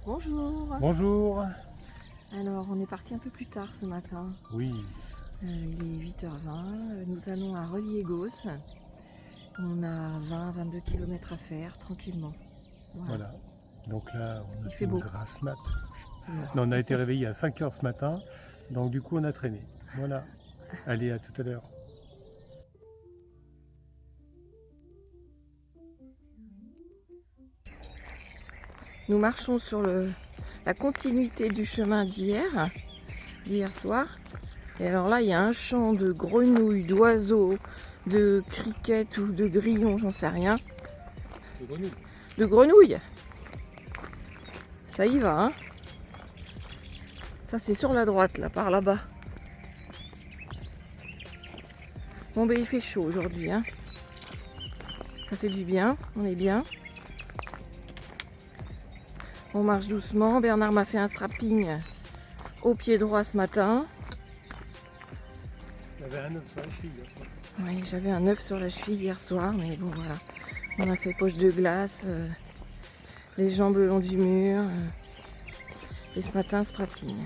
Bonjour. Bonjour. Alors, on est parti un peu plus tard ce matin. Oui, Il est 8h20. Nous allons à Relier-Gauss. On a 20-22 km à faire tranquillement. voilà. Donc là, on a Il fait fait une beau. grasse mat. Non. Non, on a été réveillé à 5 h ce matin. Donc du coup, on a traîné. Voilà. Allez, à tout à l'heure. Nous marchons sur la continuité du chemin d'hier soir. Et alors là, il y a un champ de grenouilles, d'oiseaux, de criquettes ou de grillons, j'en sais rien. De grenouilles. Ça y va, hein. Ça, c'est sur la droite, là, par là-bas. Bon, ben, il fait chaud aujourd'hui, hein. Ça fait du bien, on est bien. On marche doucement. Bernard m'a fait un strapping au pied droit ce matin. J'avais un œuf sur la cheville. Oui, j'avais un œuf sur la cheville hier soir, mais bon, voilà. On a fait poche de glace, les jambes le long du mur. Et ce matin, strapping.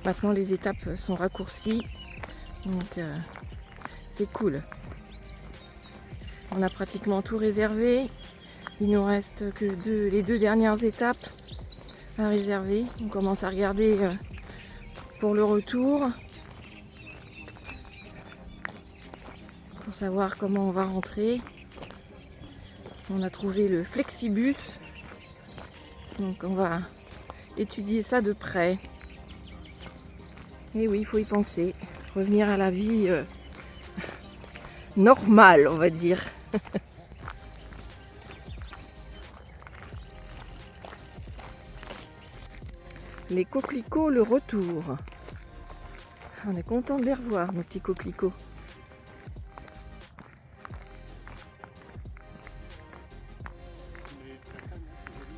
Maintenant, les étapes sont raccourcies. Donc, c'est cool. On a pratiquement tout réservé. Il nous reste que les deux dernières étapes à réserver. On commence à regarder pour le retour. Pour savoir comment on va rentrer. On a trouvé le Flexibus. Donc on va étudier ça de près. Et oui, il faut y penser. Revenir à la vie normale, on va dire. Les coquelicots, le retour. On est content de les revoir, nos petits coquelicots.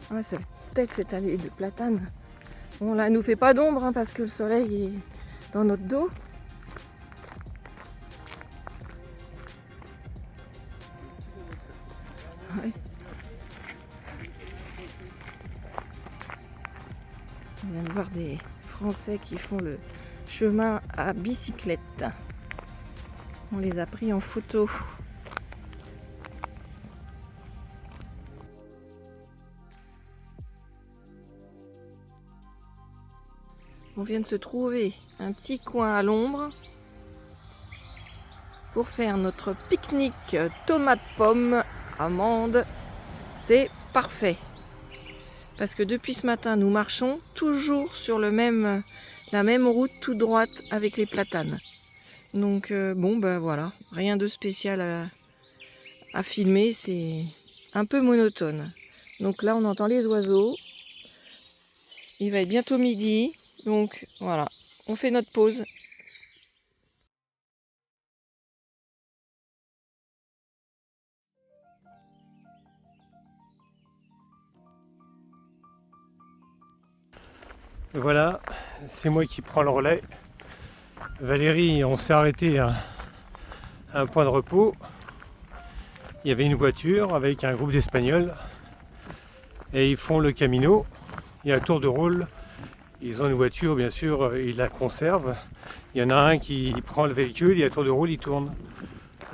Ouais, c'est peut-être cette allée de platanes. Bon, là, elle nous fait pas d'ombre parce que le soleil est dans notre dos. Ouais. On vient de voir des Français qui font le chemin à bicyclette. On les a pris en photo. On vient de se trouver un petit coin à l'ombre pour faire notre pique-nique tomates pommes amandes. C'est parfait. Parce que depuis ce matin, nous marchons toujours sur la même route toute droite avec les platanes. Donc bon, ben voilà, rien de spécial à filmer, c'est un peu monotone. Donc là, on entend les oiseaux. Il va être bientôt midi, donc voilà, on fait notre pause. Voilà, c'est moi qui prends le relais. Valérie, on s'est arrêté à un point de repos. Il y avait une voiture avec un groupe d'Espagnols. Et ils font le Camino. Il y a un tour de rôle. Ils ont une voiture, bien sûr, ils la conservent. Il y en a un qui prend le véhicule, il y a un tour de rôle, il tourne.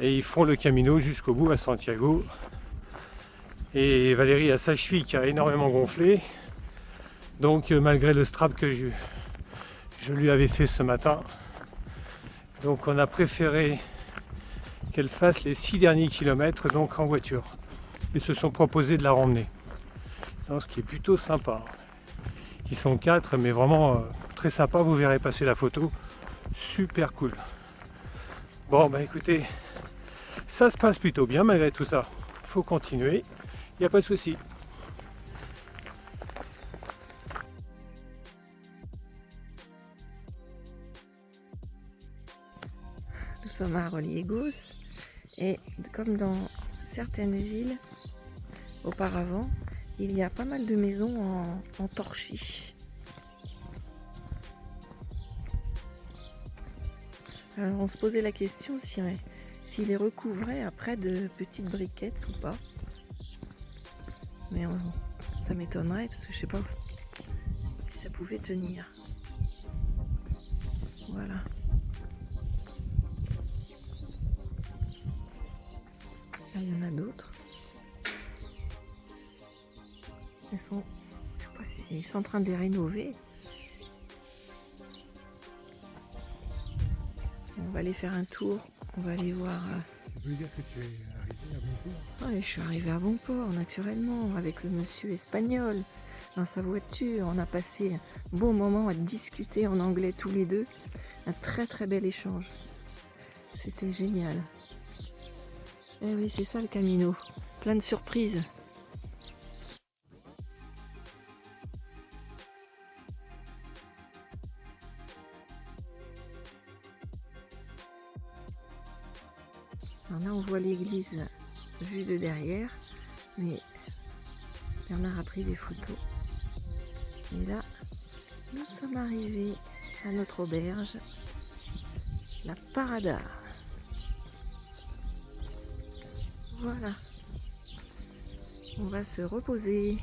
Et ils font le Camino jusqu'au bout à Santiago. Et Valérie a sa cheville qui a énormément gonflé. Donc malgré le strap que je lui avais fait ce matin, donc on a préféré qu'elle fasse les 6 derniers kilomètres donc en voiture. Ils se sont proposés de la ramener. Donc, ce qui est plutôt sympa. Ils sont 4, mais vraiment très sympa, vous verrez passer la photo. Super cool. Bon bah écoutez, ça se passe plutôt bien malgré tout ça. Faut continuer, il n'y a pas de souci. Nous sommes à Relier-Gauss et comme dans certaines villes auparavant, il y a pas mal de maisons en torchis. Alors on se posait la question s'il les recouvrait après de petites briquettes ou pas. Mais ça m'étonnerait parce que je sais pas si ça pouvait tenir. Voilà. Là, il y en a d'autres. Je sais pas si ils sont en train de les rénover. On va aller faire un tour. On va aller voir. Tu veux dire que tu es arrivé à bon port? Ouais, je suis arrivée à bon port, naturellement, avec le monsieur espagnol, dans sa voiture. On a passé un bon moment à discuter en anglais tous les deux. Un très très bel échange. C'était génial. Eh oui, c'est ça le Camino. Plein de surprises. Alors là, on voit l'église vue de derrière, mais Bernard a pris des photos. Et là, nous sommes arrivés à notre auberge, la Parada. Voilà. On va se reposer.